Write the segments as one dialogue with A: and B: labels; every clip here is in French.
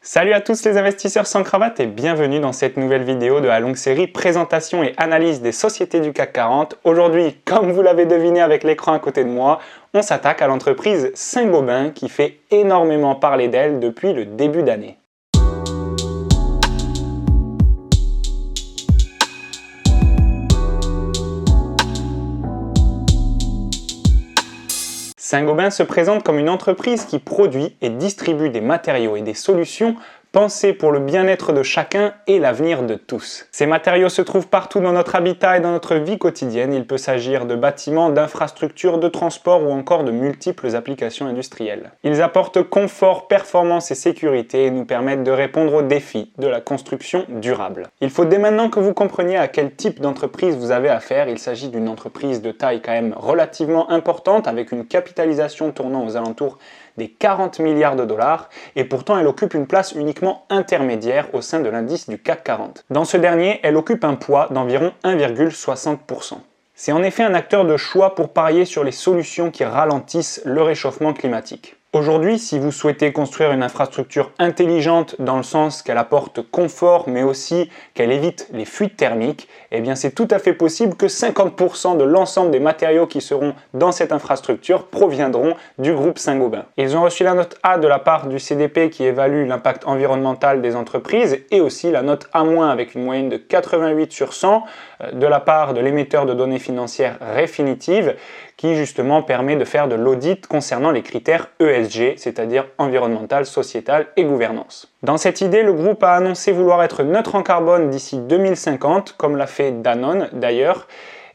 A: Salut à tous les investisseurs sans cravate et bienvenue dans cette nouvelle vidéo de la longue série présentation et analyse des sociétés du CAC 40. Aujourd'hui, comme vous l'avez deviné avec l'écran à côté de moi, on s'attaque à l'entreprise Saint-Gobain qui fait énormément parler d'elle depuis le début d'année. Saint-Gobain se présente comme une entreprise qui produit et distribue des matériaux et des solutions pensés pour le bien-être de chacun et l'avenir de tous. Ces matériaux se trouvent partout dans notre habitat et dans notre vie quotidienne. Il peut s'agir de bâtiments, d'infrastructures, de transports ou encore de multiples applications industrielles. Ils apportent confort, performance et sécurité et nous permettent de répondre aux défis de la construction durable. Il faut dès maintenant que vous compreniez à quel type d'entreprise vous avez affaire. Il s'agit d'une entreprise de taille quand même relativement importante avec une capitalisation tournant aux alentours des 40 milliards de dollars et pourtant elle occupe une place uniquement intermédiaire au sein de l'indice du CAC 40. Dans ce dernier, elle occupe un poids d'environ 1,60%. C'est en effet un acteur de choix pour parier sur les solutions qui ralentissent le réchauffement climatique. Aujourd'hui, si vous souhaitez construire une infrastructure intelligente dans le sens qu'elle apporte confort mais aussi qu'elle évite les fuites thermiques, eh bien c'est tout à fait possible que 50% de l'ensemble des matériaux qui seront dans cette infrastructure proviendront du groupe Saint-Gobain. Ils ont reçu la note A de la part du CDP qui évalue l'impact environnemental des entreprises et aussi la note A- avec une moyenne de 88 sur 100 de la part de l'émetteur de données financières Refinitiv qui justement permet de faire de l'audit concernant les critères ESG, c'est-à-dire environnemental, sociétal et gouvernance. Dans cette idée, le groupe a annoncé vouloir être neutre en carbone d'ici 2050, comme l'a fait Danone d'ailleurs,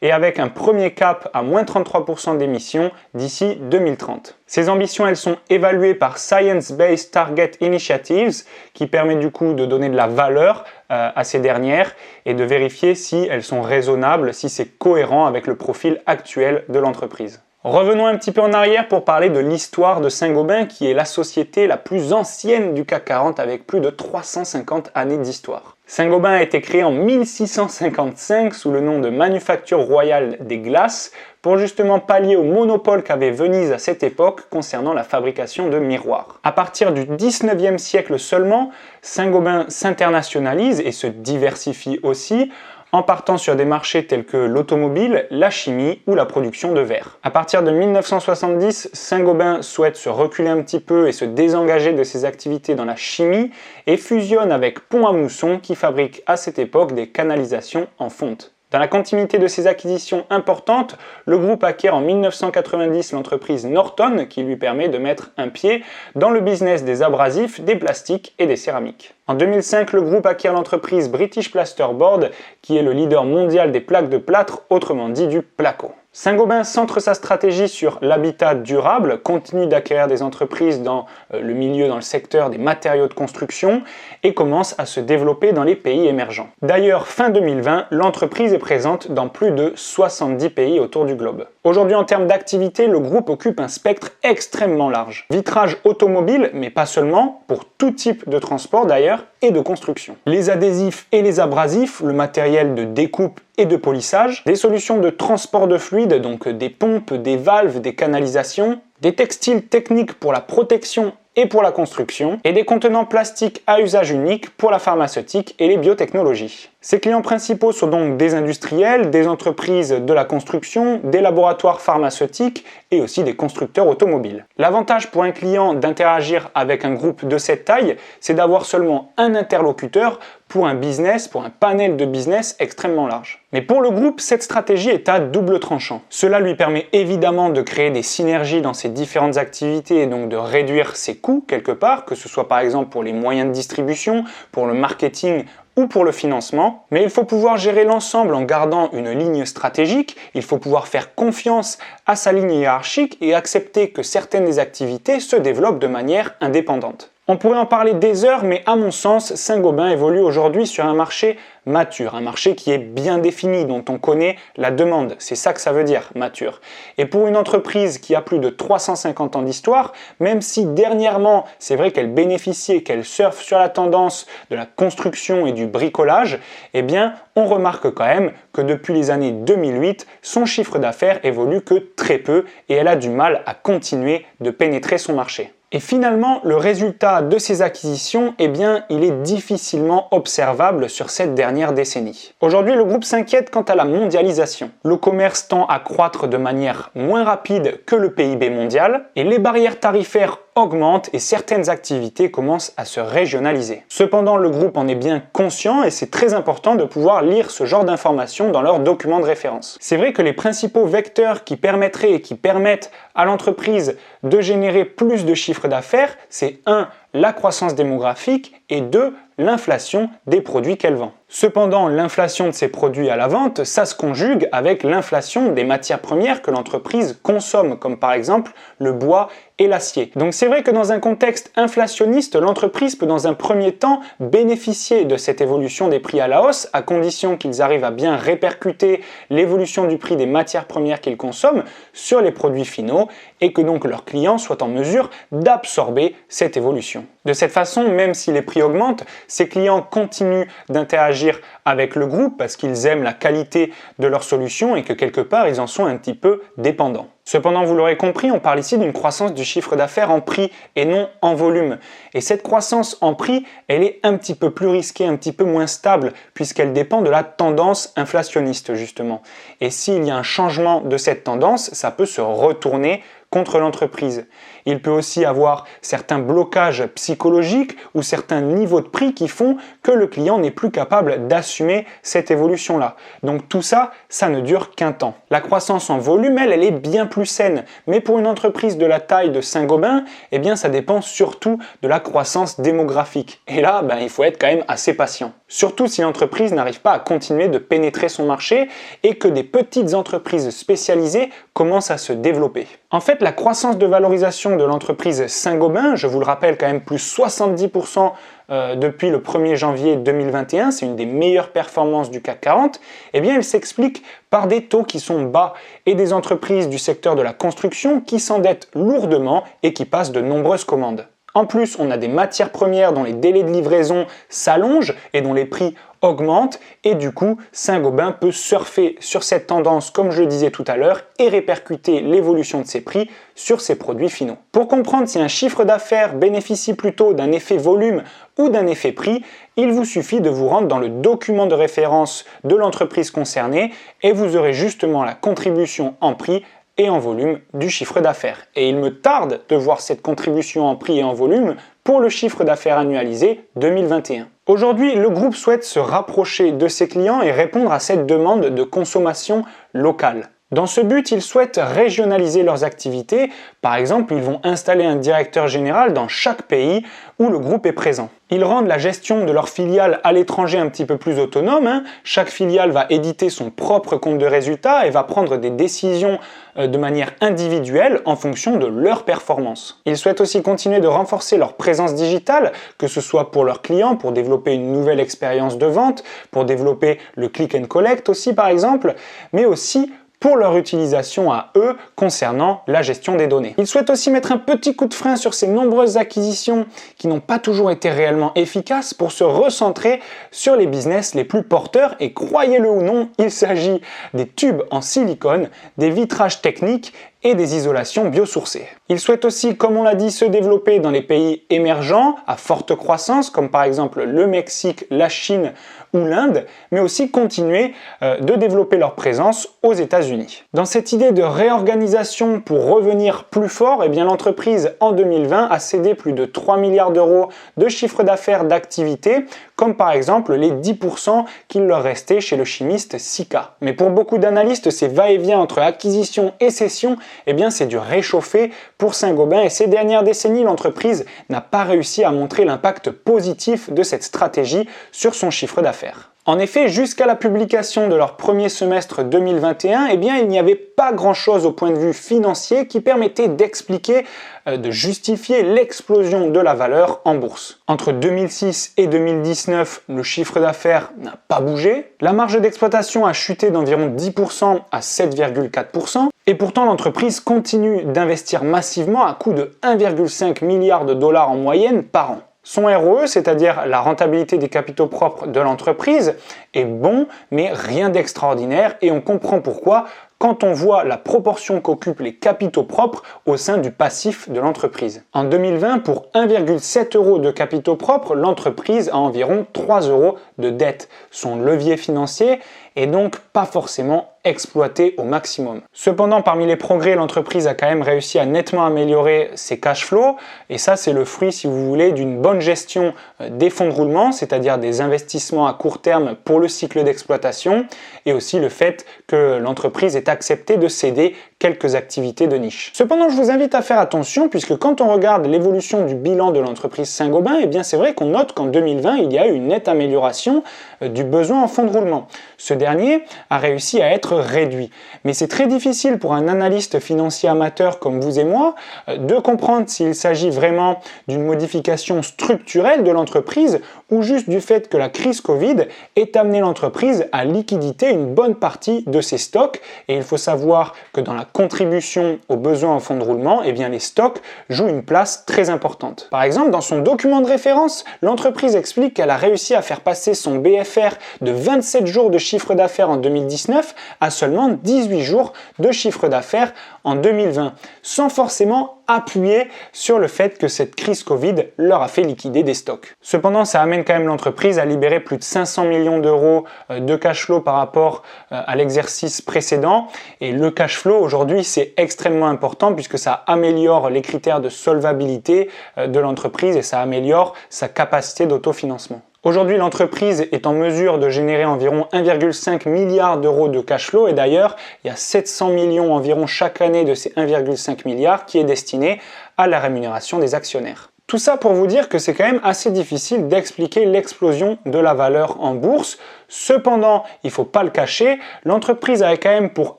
A: et avec un premier cap à moins 33% d'émissions d'ici 2030. Ces ambitions, elles sont évaluées par Science Based Target Initiatives, qui permet du coup de donner de la valeur à ces dernières et de vérifier si elles sont raisonnables, si c'est cohérent avec le profil actuel de l'entreprise. Revenons un petit peu en arrière pour parler de l'histoire de Saint-Gobain, qui est la société la plus ancienne du CAC 40 avec plus de 350 années d'histoire. Saint-Gobain a été créé en 1655 sous le nom de Manufacture Royale des Glaces pour justement pallier au monopole qu'avait Venise à cette époque concernant la fabrication de miroirs. À partir du 19e siècle seulement, Saint-Gobain s'internationalise et se diversifie aussi en partant sur des marchés tels que l'automobile, la chimie ou la production de verre. À partir de 1970, Saint-Gobain souhaite se reculer un petit peu et se désengager de ses activités dans la chimie et fusionne avec Pont-à-Mousson qui fabrique à cette époque des canalisations en fonte. Dans la continuité de ces acquisitions importantes, le groupe acquiert en 1990 l'entreprise Norton qui lui permet de mettre un pied dans le business des abrasifs, des plastiques et des céramiques. En 2005, le groupe acquiert l'entreprise British Plasterboard qui est le leader mondial des plaques de plâtre, autrement dit du placo. Saint-Gobain centre sa stratégie sur l'habitat durable, continue d'acquérir des entreprises dans le secteur des matériaux de construction et commence à se développer dans les pays émergents. D'ailleurs, fin 2020, l'entreprise est présente dans plus de 70 pays autour du globe. Aujourd'hui, en termes d'activité, le groupe occupe un spectre extrêmement large. Vitrage automobile, mais pas seulement, pour tout type de transport d'ailleurs, et de construction. Les adhésifs et les abrasifs, le matériel de découpe et de polissage, des solutions de transport de fluide, donc des pompes, des valves, des canalisations, des textiles techniques pour la protection et pour la construction, et des contenants plastiques à usage unique pour la pharmaceutique et les biotechnologies. Ses clients principaux sont donc des industriels, des entreprises de la construction, des laboratoires pharmaceutiques et aussi des constructeurs automobiles. L'avantage pour un client d'interagir avec un groupe de cette taille, c'est d'avoir seulement un interlocuteur pour un business, pour un panel de business extrêmement large. Mais pour le groupe, cette stratégie est à double tranchant. Cela lui permet évidemment de créer des synergies dans ses différentes activités et donc de réduire ses coûts quelque part, que ce soit par exemple pour les moyens de distribution, pour le marketing ou pour le financement, mais il faut pouvoir gérer l'ensemble en gardant une ligne stratégique, il faut pouvoir faire confiance à sa ligne hiérarchique et accepter que certaines des activités se développent de manière indépendante. On pourrait en parler des heures, mais à mon sens, Saint-Gobain évolue aujourd'hui sur un marché mature, un marché qui est bien défini, dont on connaît la demande. C'est ça que ça veut dire, mature. Et pour une entreprise qui a plus de 350 ans d'histoire, même si dernièrement, c'est vrai qu'elle bénéficiait, qu'elle surfe sur la tendance de la construction et du bricolage, eh bien, on remarque quand même que depuis les années 2008, son chiffre d'affaires évolue que très peu et elle a du mal à continuer de pénétrer son marché. Et finalement, le résultat de ces acquisitions, eh bien, il est difficilement observable sur cette dernière décennie. Aujourd'hui, le groupe s'inquiète quant à la mondialisation. Le commerce tend à croître de manière moins rapide que le PIB mondial et les barrières tarifaires augmentent et certaines activités commencent à se régionaliser. Cependant, le groupe en est bien conscient et c'est très important de pouvoir lire ce genre d'informations dans leurs documents de référence. C'est vrai que les principaux vecteurs qui permettraient et qui permettent à l'entreprise de générer plus de chiffre d'affaires, c'est 1. La croissance démographique et 2. L'inflation des produits qu'elle vend. Cependant, l'inflation de ces produits à la vente, ça se conjugue avec l'inflation des matières premières que l'entreprise consomme, comme par exemple le bois et l'acier. Donc c'est vrai que dans un contexte inflationniste, l'entreprise peut dans un premier temps bénéficier de cette évolution des prix à la hausse, à condition qu'ils arrivent à bien répercuter l'évolution du prix des matières premières qu'ils consomment sur les produits finaux et que donc leurs clients soient en mesure d'absorber cette évolution. De cette façon, même si les prix augmentent, ces clients continuent d'interagir avec le groupe parce qu'ils aiment la qualité de leurs solutions et que quelque part ils en sont un petit peu dépendants. Cependant, vous l'aurez compris, on parle ici d'une croissance du chiffre d'affaires en prix et non en volume. Et cette croissance en prix, elle est un petit peu plus risquée, un petit peu moins stable, puisqu'elle dépend de la tendance inflationniste justement. Et s'il y a un changement de cette tendance, ça peut se retourner contre l'entreprise. Il peut aussi avoir certains blocages psychologiques ou certains niveaux de prix qui font que le client n'est plus capable d'assumer cette évolution-là. Donc tout ça, ça ne dure qu'un temps. La croissance en volume, elle est bien plus saine. Mais pour une entreprise de la taille de Saint-Gobain, eh bien ça dépend surtout de la croissance démographique. Et là, il faut être quand même assez patient. Surtout si l'entreprise n'arrive pas à continuer de pénétrer son marché et que des petites entreprises spécialisées commencent à se développer. En fait, la croissance de valorisation de l'entreprise Saint-Gobain, je vous le rappelle quand même plus 70% depuis le 1er janvier 2021, c'est une des meilleures performances du CAC 40, eh bien elle s'explique par des taux qui sont bas et des entreprises du secteur de la construction qui s'endettent lourdement et qui passent de nombreuses commandes. En plus, on a des matières premières dont les délais de livraison s'allongent et dont les prix augmentent et du coup, Saint-Gobain peut surfer sur cette tendance, comme je le disais tout à l'heure, et répercuter l'évolution de ses prix sur ses produits finaux. Pour comprendre si un chiffre d'affaires bénéficie plutôt d'un effet volume ou d'un effet prix, il vous suffit de vous rendre dans le document de référence de l'entreprise concernée et vous aurez justement la contribution en prix et en volume du chiffre d'affaires. Et il me tarde de voir cette contribution en prix et en volume pour le chiffre d'affaires annualisé 2021. Aujourd'hui, le groupe souhaite se rapprocher de ses clients et répondre à cette demande de consommation locale. Dans ce but, ils souhaitent régionaliser leurs activités. Par exemple, ils vont installer un directeur général dans chaque pays où le groupe est présent. Ils rendent la gestion de leurs filiales à l'étranger un petit peu plus autonome. Chaque filiale va éditer son propre compte de résultats et va prendre des décisions de manière individuelle en fonction de leur performance. Ils souhaitent aussi continuer de renforcer leur présence digitale, que ce soit pour leurs clients, pour développer une nouvelle expérience de vente, pour développer le click and collect aussi par exemple, mais aussi pour leur utilisation à eux concernant la gestion des données. Ils souhaitent aussi mettre un petit coup de frein sur ces nombreuses acquisitions qui n'ont pas toujours été réellement efficaces pour se recentrer sur les business les plus porteurs et croyez-le ou non, il s'agit des tubes en silicone, des vitrages techniques et des isolations biosourcées. Ils souhaitent aussi, comme on l'a dit, se développer dans les pays émergents à forte croissance, comme par exemple le Mexique, la Chine ou l'Inde, mais aussi continuer de développer leur présence aux États-Unis. Dans cette idée de réorganisation pour revenir plus fort, eh bien l'entreprise en 2020 a cédé plus de 3 milliards d'euros de chiffre d'affaires d'activité, comme par exemple les 10% qu'il leur restait chez le chimiste Sika. Mais pour beaucoup d'analystes, ces va-et-vient entre acquisition et cession, eh bien c'est du réchauffé pour Saint-Gobain et ces dernières décennies, l'entreprise n'a pas réussi à montrer l'impact positif de cette stratégie sur son chiffre d'affaires. En effet, jusqu'à la publication de leur premier semestre 2021, eh bien, il n'y avait pas grand-chose au point de vue financier qui permettait d'expliquer, de justifier l'explosion de la valeur en bourse. Entre 2006 et 2019, le chiffre d'affaires n'a pas bougé, la marge d'exploitation a chuté d'environ 10% à 7,4%, et pourtant l'entreprise continue d'investir massivement à coût de 1,5 milliard de dollars en moyenne par an. Son ROE, c'est-à-dire la rentabilité des capitaux propres de l'entreprise, est bon, mais rien d'extraordinaire et on comprend pourquoi quand on voit la proportion qu'occupent les capitaux propres au sein du passif de l'entreprise. En 2020, pour 1,7 € de capitaux propres, l'entreprise a environ 3 € de dette. Son levier financier est donc pas forcément exploité au maximum. Cependant, parmi les progrès, l'entreprise a quand même réussi à nettement améliorer ses cash flows, et ça c'est le fruit, si vous voulez, d'une bonne gestion des fonds de roulement, c'est-à-dire des investissements à court terme pour le cycle d'exploitation, et aussi le fait que l'entreprise ait accepté de céder quelques activités de niche. Cependant, je vous invite à faire attention, puisque quand on regarde l'évolution du bilan de l'entreprise Saint-Gobain, eh bien c'est vrai qu'on note qu'en 2020, il y a eu une nette amélioration du besoin en fonds de roulement. Ce dernier a réussi à être réduit. Mais c'est très difficile pour un analyste financier amateur comme vous et moi de comprendre s'il s'agit vraiment d'une modification structurelle de l'entreprise ou juste du fait que la crise Covid ait amené l'entreprise à liquider une bonne partie de ses stocks. Et il faut savoir que dans la contribution aux besoins en fonds de roulement, eh bien les stocks jouent une place très importante. Par exemple, dans son document de référence, l'entreprise explique qu'elle a réussi à faire passer son BFR de 27 jours de chiffre d'affaires en 2019 à seulement 18 jours de chiffre d'affaires en 2020, sans forcément appuyer sur le fait que cette crise Covid leur a fait liquider des stocks. Cependant, ça amène quand même l'entreprise à libérer plus de 500 millions d'euros de cash flow par rapport à l'exercice précédent. Et le cash flow aujourd'hui, c'est extrêmement important puisque ça améliore les critères de solvabilité de l'entreprise et ça améliore sa capacité d'autofinancement. Aujourd'hui, l'entreprise est en mesure de générer environ 1,5 milliard d'euros de cash flow et d'ailleurs, il y a 700 millions environ chaque année de ces 1,5 milliard qui est destiné à la rémunération des actionnaires. Tout ça pour vous dire que c'est quand même assez difficile d'expliquer l'explosion de la valeur en bourse. Cependant, il ne faut pas le cacher, l'entreprise avait quand même pour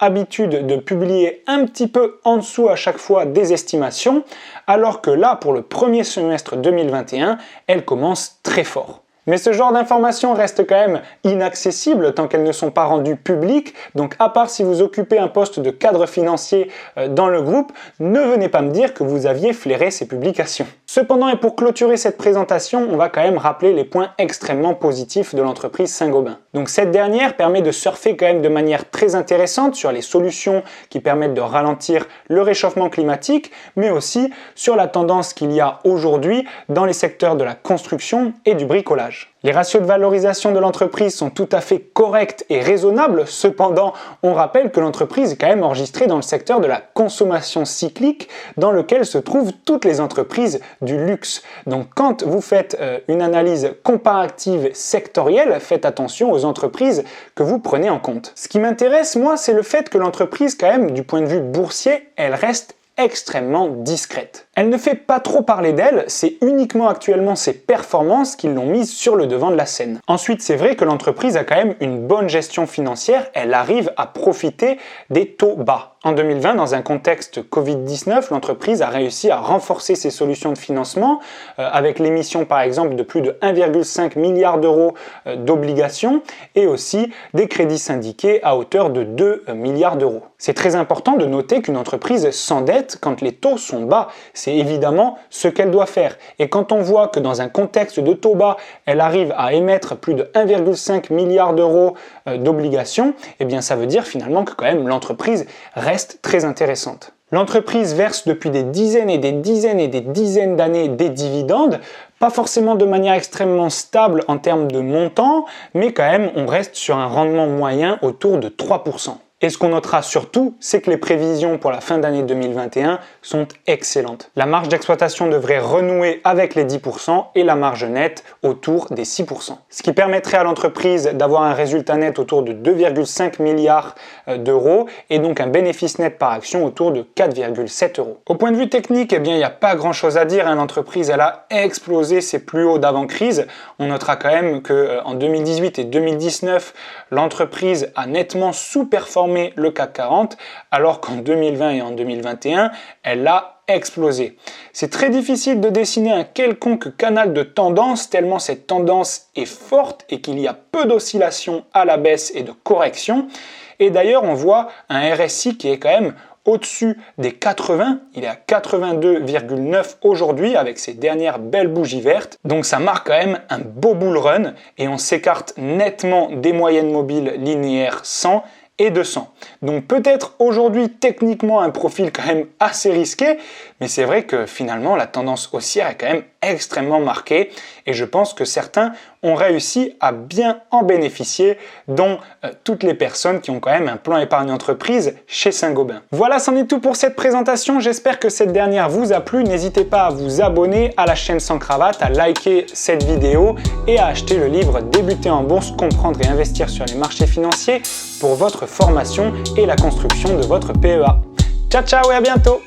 A: habitude de publier un petit peu en dessous à chaque fois des estimations, alors que là, pour le premier semestre 2021, elle commence très fort. Mais ce genre d'informations reste quand même inaccessible tant qu'elles ne sont pas rendues publiques, donc à part si vous occupez un poste de cadre financier dans le groupe, ne venez pas me dire que vous aviez flairé ces publications. Cependant, et pour clôturer cette présentation, on va quand même rappeler les points extrêmement positifs de l'entreprise Saint-Gobain. Donc cette dernière permet de surfer quand même de manière très intéressante sur les solutions qui permettent de ralentir le réchauffement climatique, mais aussi sur la tendance qu'il y a aujourd'hui dans les secteurs de la construction et du bricolage. Les ratios de valorisation de l'entreprise sont tout à fait corrects et raisonnables, cependant on rappelle que l'entreprise est quand même enregistrée dans le secteur de la consommation cyclique dans lequel se trouvent toutes les entreprises du luxe. Donc quand vous faites une analyse comparative sectorielle, faites attention aux entreprises que vous prenez en compte. Ce qui m'intéresse moi, c'est le fait que l'entreprise quand même du point de vue boursier, elle reste extrêmement discrète. Elle ne fait pas trop parler d'elle, c'est uniquement actuellement ses performances qui l'ont mise sur le devant de la scène. Ensuite, c'est vrai que l'entreprise a quand même une bonne gestion financière, elle arrive à profiter des taux bas. En 2020, dans un contexte Covid-19, l'entreprise a réussi à renforcer ses solutions de financement avec l'émission par exemple de plus de 1,5 milliard d'euros d'obligations et aussi des crédits syndiqués à hauteur de 2 milliards d'euros. C'est très important de noter qu'une entreprise s'endette quand les taux sont bas. C'est évidemment ce qu'elle doit faire. Et quand on voit que dans un contexte de taux bas, elle arrive à émettre plus de 1,5 milliard d'euros d'obligations, eh bien ça veut dire finalement que quand même l'entreprise reste très intéressante. L'entreprise verse depuis des dizaines et des dizaines et des dizaines d'années des dividendes, pas forcément de manière extrêmement stable en termes de montant, mais quand même on reste sur un rendement moyen autour de 3%. Et ce qu'on notera surtout, c'est que les prévisions pour la fin d'année 2021 sont excellentes. La marge d'exploitation devrait renouer avec les 10% et la marge nette autour des 6%. Ce qui permettrait à l'entreprise d'avoir un résultat net autour de 2,5 milliards d'euros et donc un bénéfice net par action autour de 4,7 euros. Au point de vue technique, eh bien, il n'y a pas grand chose à dire. L'entreprise, elle a explosé ses plus hauts d'avant-crise. On notera quand même qu'en 2018 et 2019, l'entreprise a nettement sous-performé le CAC 40, alors qu'en 2020 et en 2021, elle a explosé. C'est très difficile de dessiner un quelconque canal de tendance, tellement cette tendance est forte et qu'il y a peu d'oscillations à la baisse et de corrections. Et d'ailleurs, on voit un RSI qui est quand même au-dessus des 80, il est à 82,9 aujourd'hui avec ses dernières belles bougies vertes. Donc ça marque quand même un beau bull run et on s'écarte nettement des moyennes mobiles linéaires 100 et 200. Donc peut-être aujourd'hui techniquement un profil quand même assez risqué, mais c'est vrai que finalement la tendance haussière est quand même extrêmement marquée et je pense que certains ont réussi à bien en bénéficier, dont toutes les personnes qui ont quand même un plan épargne entreprise chez Saint-Gobain. Voilà, c'en est tout pour cette présentation. J'espère que cette dernière vous a plu. N'hésitez pas à vous abonner à la chaîne Sans Cravate, à liker cette vidéo et à acheter le livre Débuter en bourse, comprendre et investir sur les marchés financiers pour votre formation et la construction de votre PEA. Ciao ciao et à bientôt!